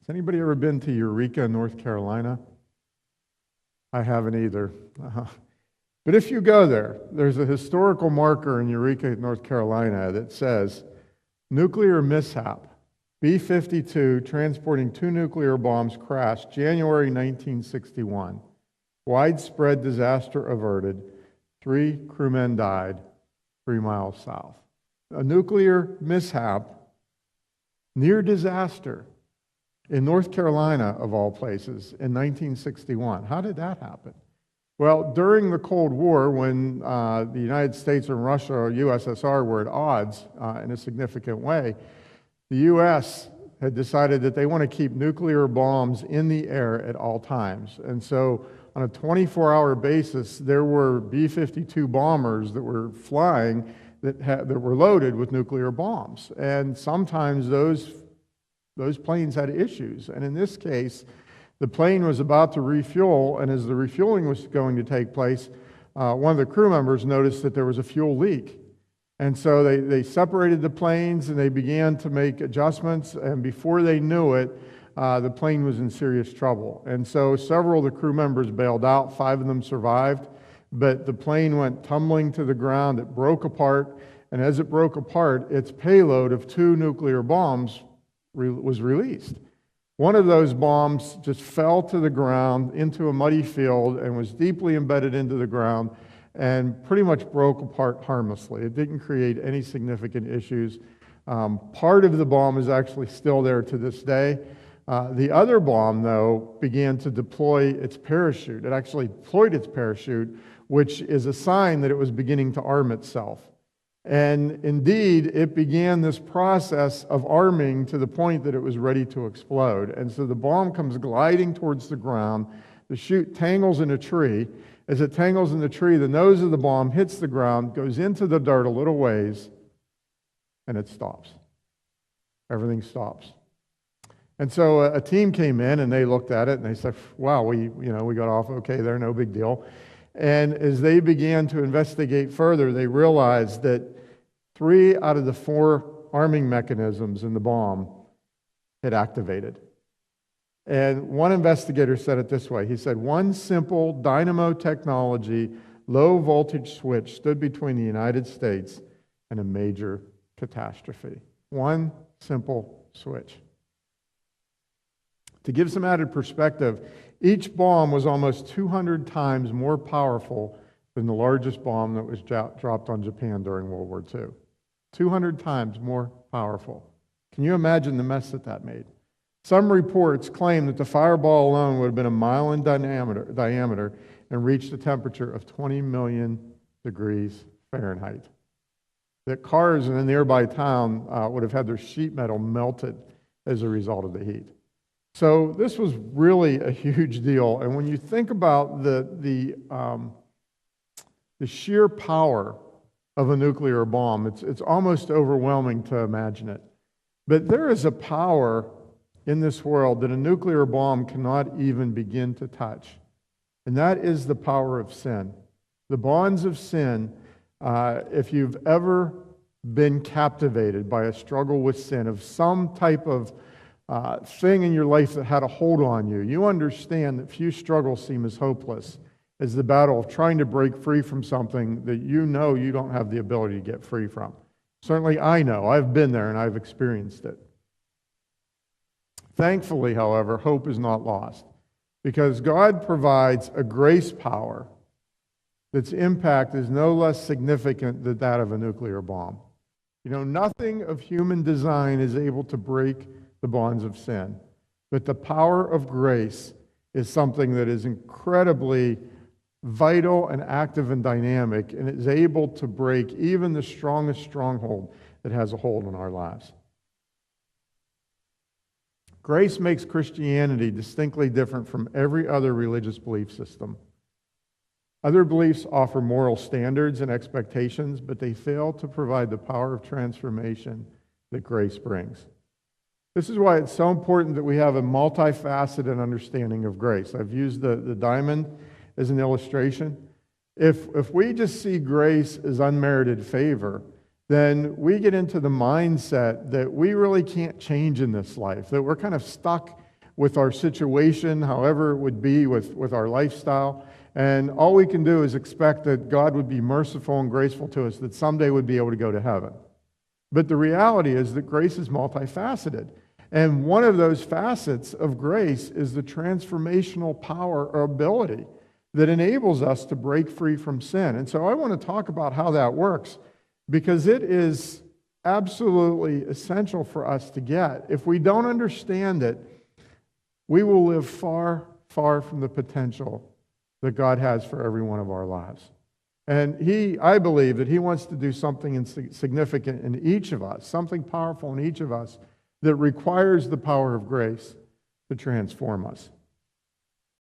Has anybody ever been to Eureka, North Carolina? I haven't either. But if you go there, there's a historical marker in Eureka, North Carolina that says, nuclear mishap. B-52 transporting 2 nuclear bombs crashed January 1961. Widespread disaster averted. 3 crewmen died 3 miles south. A nuclear mishap, near disaster, in North Carolina, of all places, in 1961. How did that happen? Well, during the Cold War, when the United States and Russia, or USSR, were at odds in a significant way, the U.S. had decided that they want to keep nuclear bombs in the air at all times. And so on a 24-hour basis, there were B-52 bombers that were flying that were loaded with nuclear bombs. And sometimes those planes had issues. And in this case, the plane was about to refuel, and as the refueling was going to take place, one of the crew members noticed that there was a fuel leak. And so they separated the planes, and they began to make adjustments, and before they knew it, the plane was in serious trouble. And so several of the crew members bailed out. 5 of them survived, but the plane went tumbling to the ground. It broke apart, and as it broke apart, its payload of 2 nuclear bombs was released. One of those bombs just fell to the ground into a muddy field and was deeply embedded into the ground and pretty much broke apart harmlessly. It didn't create any significant issues. Part of the bomb is actually still there to this day. The other bomb, though, began to deploy its parachute. It actually deployed its parachute, which is a sign that it was beginning to arm itself. And indeed, it began this process of arming to the point that it was ready to explode. And so the bomb comes gliding towards the ground. The chute tangles in a tree. As it tangles in the tree, the nose of the bomb hits the ground, goes into the dirt a little ways, and it stops. Everything stops. And so a team came in, and they looked at it, and they said, wow, we got off okay there, no big deal. And as they began to investigate further, they realized that 3 out of the 4 arming mechanisms in the bomb had activated. And one investigator said it this way. He said, one simple dynamo technology, low voltage switch stood between the United States and a major catastrophe. One simple switch. To give some added perspective, each bomb was almost 200 times more powerful than the largest bomb that was dropped on Japan during World War II. 200 times more powerful. Can you imagine the mess that made? Some reports claim that the fireball alone would have been a mile in diameter and reached a temperature of 20 million degrees Fahrenheit. That cars in a nearby town would have had their sheet metal melted as a result of the heat. So this was really a huge deal. And when you think about the sheer power of a nuclear bomb, it's almost overwhelming to imagine it. But there is a power in this world that a nuclear bomb cannot even begin to touch. And that is the power of sin. The bonds of sin, if you've ever been captivated by a struggle with sin of some type of thing in your life that had a hold on you, you understand that few struggles seem as hopeless as the battle of trying to break free from something that you know you don't have the ability to get free from. Certainly I know. I've been there and I've experienced it. Thankfully, however, hope is not lost because God provides a grace power that's impact is no less significant than that of a nuclear bomb. You know, nothing of human design is able to break the bonds of sin, but the power of grace is something that is incredibly vital and active and dynamic, and is able to break even the strongest stronghold that has a hold on our lives. Grace makes Christianity distinctly different from every other religious belief system. Other beliefs offer moral standards and expectations, but they fail to provide the power of transformation that grace brings. This is why it's so important that we have a multifaceted understanding of grace. I've used the diamond as an illustration. If we just see grace as unmerited favor, then we get into the mindset that we really can't change in this life, that we're kind of stuck with our situation, however it would be with our lifestyle. And all we can do is expect that God would be merciful and graceful to us, that someday we'd be able to go to heaven. But the reality is that grace is multifaceted. And one of those facets of grace is the transformational power or ability that enables us to break free from sin. And so I want to talk about how that works, because it is absolutely essential for us to get. If we don't understand it, we will live far, far from the potential that God has for every one of our lives. And I believe that He wants to do something significant in each of us, something powerful in each of us that requires the power of grace to transform us.